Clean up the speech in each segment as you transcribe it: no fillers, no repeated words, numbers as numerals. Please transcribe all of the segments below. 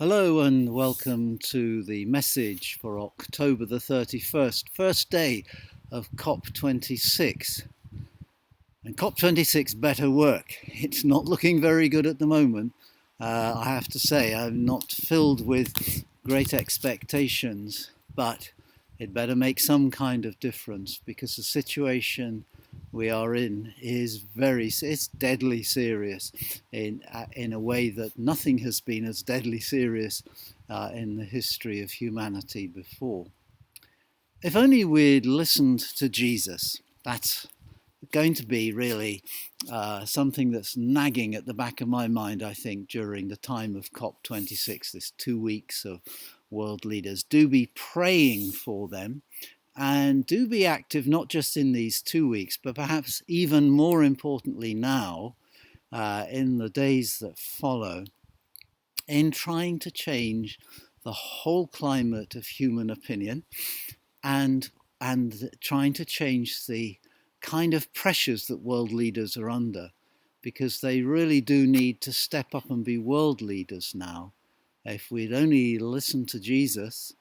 Hello and welcome to the message for October the 31st, first day of COP26. And COP26 better work. It's not looking very good at the moment. I have to say, I'm not filled with great expectations, but it better make some kind of difference because the situation we are in is it's deadly serious in a way that nothing has been as deadly serious in the history of humanity before. If only we'd listened to Jesus. That's going to be really something that's nagging at the back of my mind, I think, during the time of COP26, this 2 weeks of world leaders. Do be praying for them and do be active, not just in these 2 weeks, but perhaps even more importantly now, in the days that follow, in trying to change the whole climate of human opinion and trying to change the kind of pressures that world leaders are under, because they really do need to step up and be world leaders now. If we'd only listened to Jesus,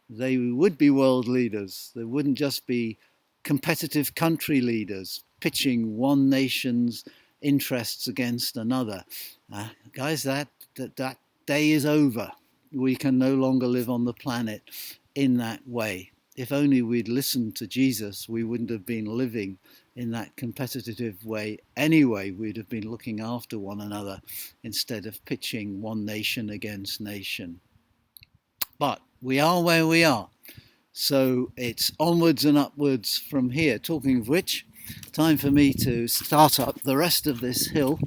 they would be world leaders. They wouldn't just be competitive country leaders pitching one nation's interests against another. Guys, that day is over. We can no longer live on the planet in that way. If only we'd listened to Jesus, we wouldn't have been living in that competitive way anyway. We'd have been looking after one another instead of pitching one nation against nation. But we are where we are. So it's onwards and upwards from here. Talking of which, time for me to start up the rest of this hill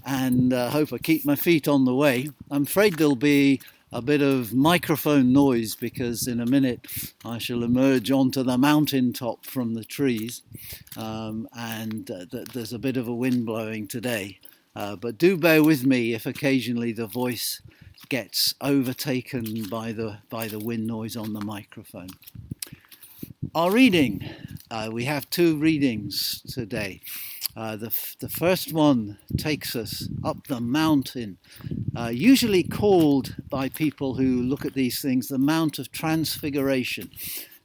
and hope I keep my feet on the way. I'm afraid there'll be a bit of microphone noise because in a minute I shall emerge onto the mountaintop from the trees, and there's a bit of a wind blowing today. But do bear with me if occasionally the voice gets overtaken by the wind noise on the microphone. Our reading, we have 2 readings today. The first one takes us up the mountain, usually called by people who look at these things the Mount of Transfiguration.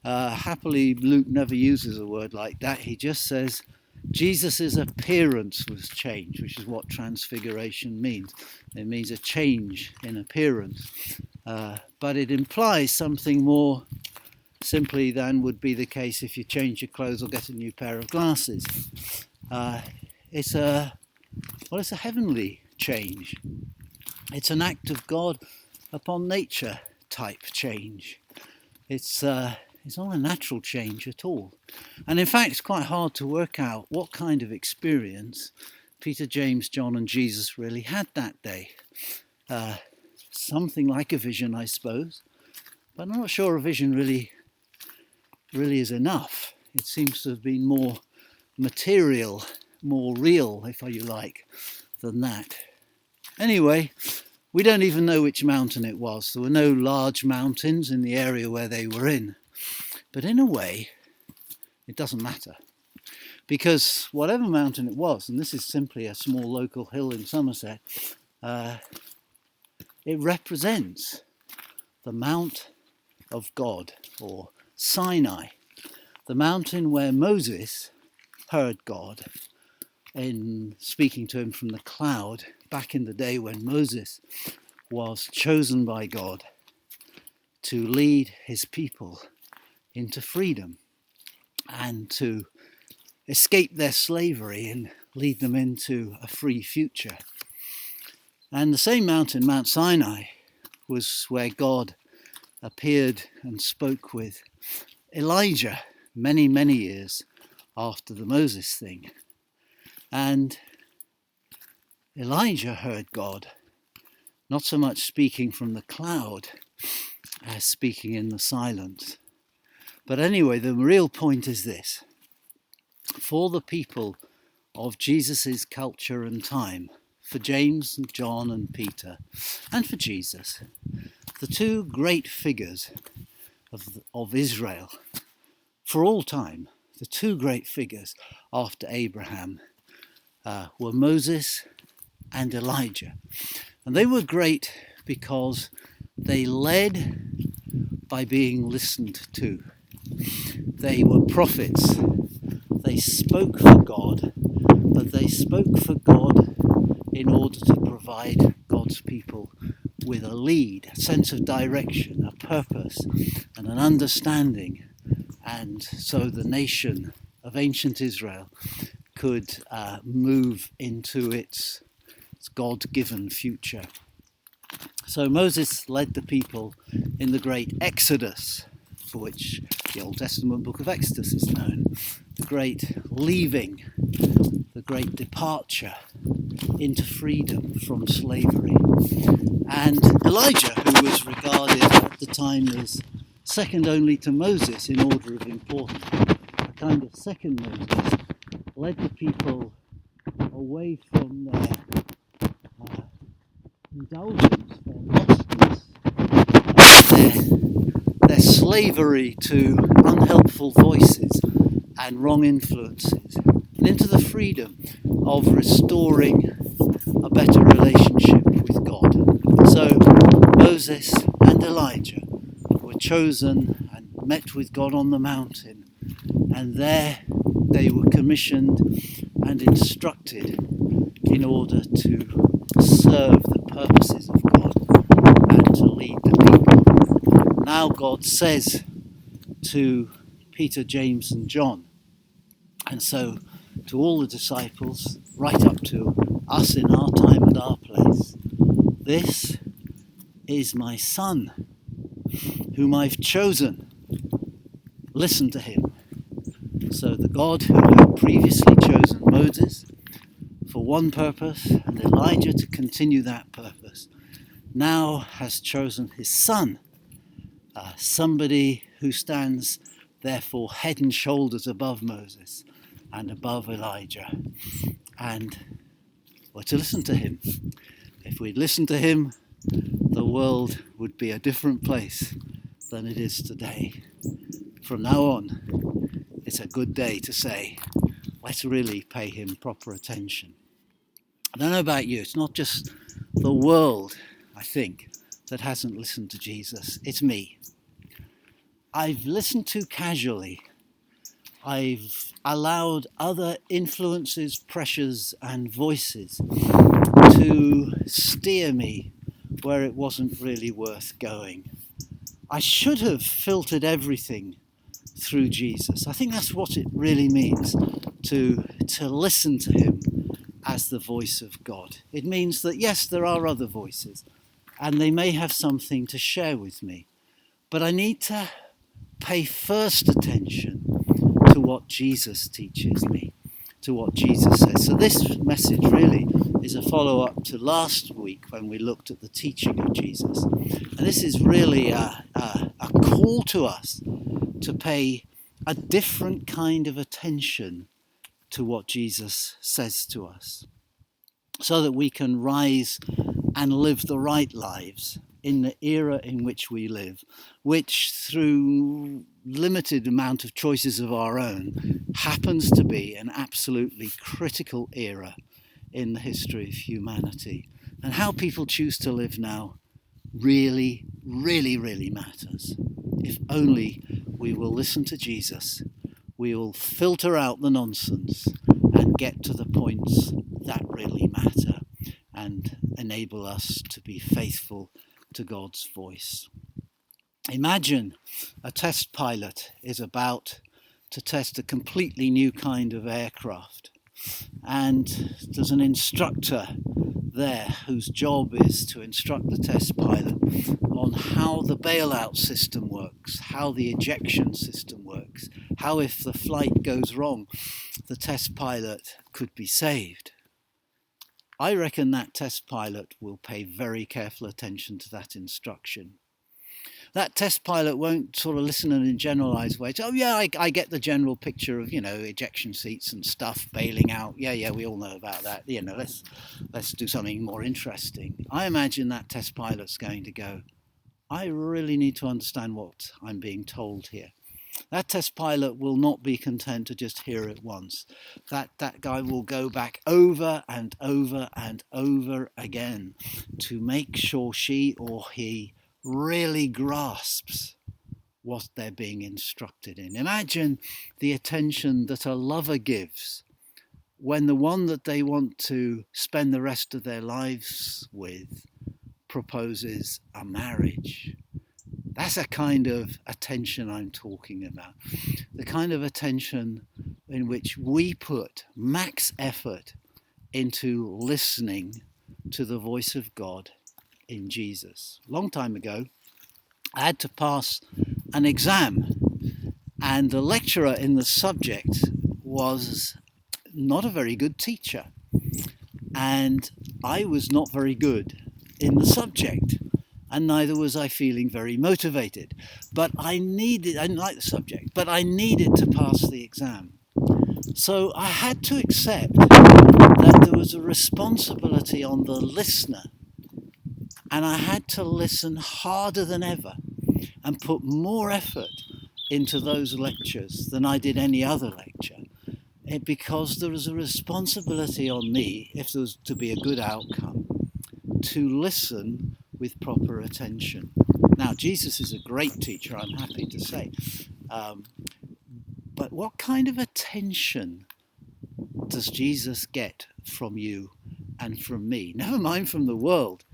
Happily, Luke never uses a word like that. He just says Jesus' appearance was changed, which is what transfiguration means. It means a change in appearance, but it implies something more simply than would be the case if you change your clothes or get a new pair of glasses. It's a heavenly change. It's an act of God upon nature type change. It's not a natural change at all. And in fact, it's quite hard to work out what kind of experience Peter, James, John and Jesus really had that day. Something like a vision, I suppose, but I'm not sure a vision really is enough. It seems to have been more material, more real, if you like, than that. Anyway, we don't even know which mountain it was. There were no large mountains in the area where they were in. But in a way, it doesn't matter. Because whatever mountain it was, and this is simply a small local hill in Somerset, it represents the Mount of God, or Sinai, the mountain where Moses heard God in speaking to him from the cloud back in the day when Moses was chosen by God to lead his people into freedom and to escape their slavery and lead them into a free future. And the same mountain, Mount Sinai, was where God appeared and spoke with Elijah many, many years after the Moses thing. And Elijah heard God, not so much speaking from the cloud as speaking in the silence. But anyway, the real point is this. For the people of Jesus' culture and time, for James and John and Peter, and for Jesus, the 2 great figures of Israel for all time, the 2 great figures after Abraham were Moses and Elijah. And they were great because they led by being listened to. They were prophets. They spoke for God, but they spoke for God in order to provide God's people with a lead, a sense of direction, a purpose, and an understanding. And so the nation of ancient Israel could move into its God-given future. So Moses led the people in the great Exodus, for which the Old Testament book of Exodus is known, the great leaving, the great departure into freedom from slavery. And Elijah, who was regarded at the time as second only to Moses in order of importance, a kind of second Moses, led the people away from their indulgence, their lustness, their slavery to unhelpful voices and wrong influences, and into the freedom of restoring a better relationship with God. So Moses and Elijah were chosen and met with God on the mountain, and there they were commissioned and instructed in order to serve the purposes of God and to lead the people. Now God says to Peter, James and John, and so to all the disciples, right up to us in our time and our place, this is my Son, whom I've chosen. Listen to him. So the God who had previously chosen Moses for one purpose and Elijah to continue that purpose, now has chosen his Son, somebody who stands therefore head and shoulders above Moses and above Elijah. And we're to listen to him. If we'd listened to him, the world would be a different place than it is today. From now on, it's a good day to say, let's really pay him proper attention. I don't know about you, it's not just the world, I think, that hasn't listened to Jesus. It's me. I've listened too casually. I've allowed other influences, pressures, and voices to steer me where it wasn't really worth going. I should have filtered everything through Jesus. I think that's what it really means to listen to him as the voice of God. It means that, yes, there are other voices, and they may have something to share with me, but I need to pay first attention to what Jesus teaches me, to what Jesus says. So this message really is a follow-up to last week when we looked at the teaching of Jesus. And this is really a call to us to pay a different kind of attention to what Jesus says to us, so that we can rise and live the right lives in the era in which we live, which through limited amount of choices of our own happens to be an absolutely critical era in the history of humanity. And how people choose to live now really, really, really matters. If only we will listen to Jesus, we will filter out the nonsense and get to the points that really matter and enable us to be faithful to God's voice. Imagine a test pilot is about to test a completely new kind of aircraft, and there's an instructor there whose job is to instruct the test pilot on how the bailout system works, how the ejection system works, how if the flight goes wrong, the test pilot could be saved. I reckon that test pilot will pay very careful attention to that instruction. That test pilot won't sort of listen in a generalized way. Oh yeah, I get the general picture of, ejection seats and stuff, bailing out. Yeah, we all know about that. Let's do something more interesting. I imagine that test pilot's going to go, I really need to understand what I'm being told here. That test pilot will not be content to just hear it once. That guy will go back over and over and over again to make sure she or he really grasps what they're being instructed in. Imagine the attention that a lover gives when the one that they want to spend the rest of their lives with proposes a marriage. That's a kind of attention I'm talking about. The kind of attention in which we put max effort into listening to the voice of God in Jesus. A long time ago, I had to pass an exam, and the lecturer in the subject was not a very good teacher, and I was not very good in the subject, and neither was I feeling very motivated. But I didn't like the subject, but I needed to pass the exam. So I had to accept that there was a responsibility on the listener, and I had to listen harder than ever and put more effort into those lectures than I did any other lecture, because there was a responsibility on me, if there was to be a good outcome, to listen with proper attention. Now, Jesus is a great teacher, I'm happy to say, but what kind of attention does Jesus get from you and from me? Never mind from the world.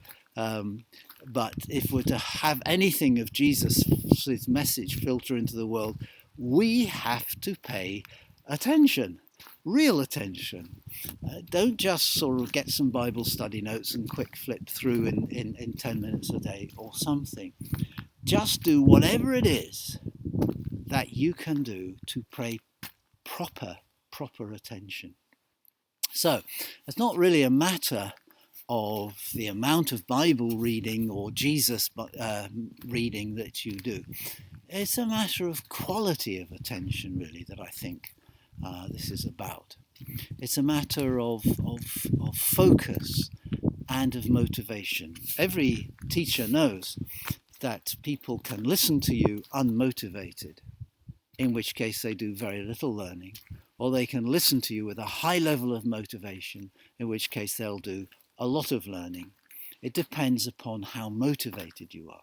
But if we're to have anything of Jesus' message filter into the world, we have to pay attention, real attention. Don't just sort of get some Bible study notes and quick flip through in 10 minutes a day or something. Just do whatever it is that you can do to pay proper attention. So it's not really a matter of the amount of Bible reading or Jesus reading that you do. It's a matter of quality of attention, really, that I think this is about. It's a matter of focus and of motivation. Every teacher knows that people can listen to you unmotivated, in which case they do very little learning, or they can listen to you with a high level of motivation, in which case they'll do a lot of learning. It depends upon how motivated you are.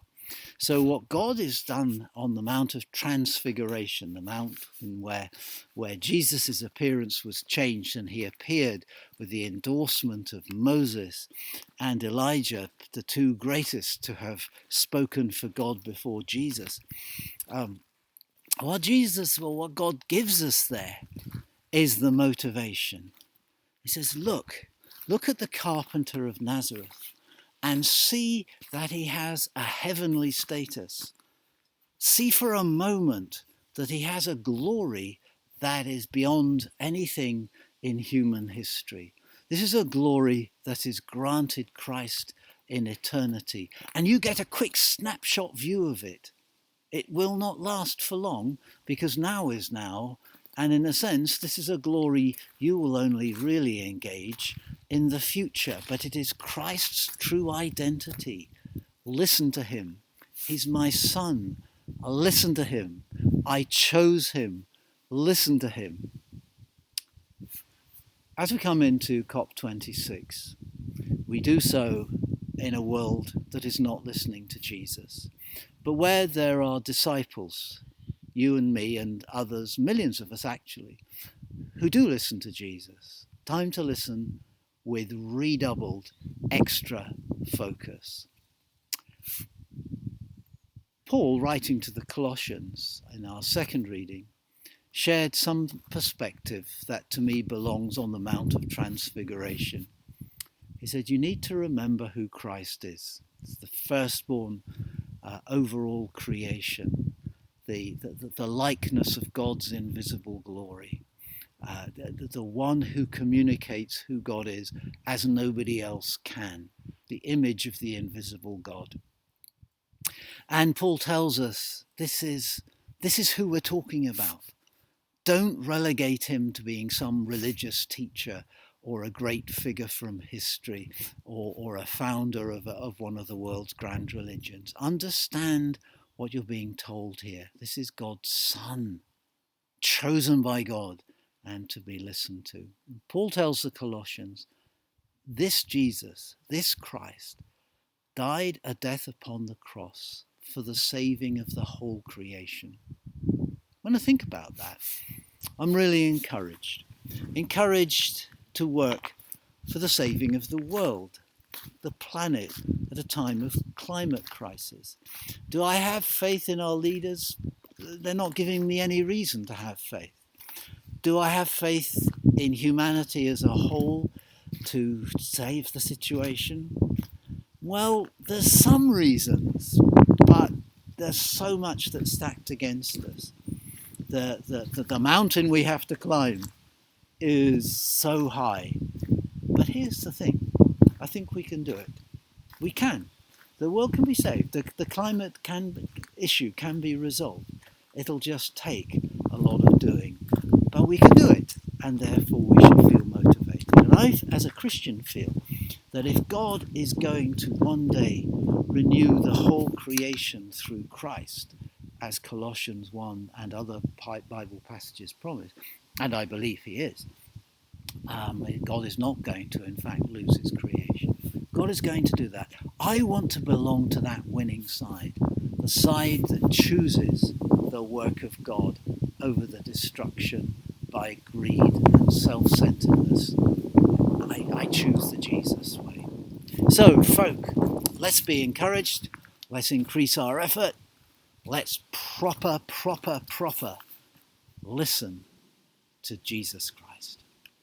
So what God has done on the Mount of Transfiguration, the mountain where Jesus' appearance was changed and he appeared with the endorsement of Moses and Elijah, the two greatest to have spoken for God before Jesus. What God gives us there is the motivation. He says, look at the carpenter of Nazareth and see that he has a heavenly status. See for a moment that he has a glory that is beyond anything in human history. This is a glory that is granted Christ in eternity, and you get a quick snapshot view of it. It will not last for long, because now is now, and in a sense this is a glory you will only really engage in the future, but it is Christ's true identity. Listen to him. He's my son. Listen to him. I chose him. Listen to him. As we come into COP26, we do so in a world that is not listening to Jesus, but where there are disciples, you and me and others, millions of us actually, who do listen to Jesus. Time to listen with redoubled extra focus. Paul, writing to the Colossians in our second reading, shared some perspective that to me belongs on the Mount of Transfiguration. He said, you need to remember who Christ is. It's the firstborn overall creation, the likeness of God's invisible glory. The one who communicates who God is as nobody else can, the image of the invisible God. And Paul tells us this is who we're talking about. Don't relegate him to being some religious teacher or a great figure from history or a founder of one of the world's grand religions. Understand what you're being told here. This is God's Son, chosen by God and to be listened to. Paul tells the Colossians, this Jesus, this Christ, died a death upon the cross for the saving of the whole creation. When I think about that, I'm really encouraged to work for the saving of the world, the planet, at a time of climate crisis. Do I have faith in our leaders? They're not giving me any reason to have faith. Do I have faith in humanity as a whole to save the situation? Well, there's some reasons, but there's so much that's stacked against us. The mountain we have to climb is so high. But here's the thing. I think we can do it. We can. The world can be saved. The climate issue can be resolved. It'll just take a lot of doing. But we can do it. And therefore we should feel motivated. And I, as a Christian, feel that if God is going to one day renew the whole creation through Christ, as Colossians 1 and other Bible passages promise, and I believe he is, God is not going to, in fact, lose his creation. God is going to do that. I want to belong to that winning side, the side that chooses the work of God over the destruction by greed and self-centeredness. I choose the Jesus way. So, folk, let's be encouraged. Let's increase our effort. Let's proper listen to Jesus Christ.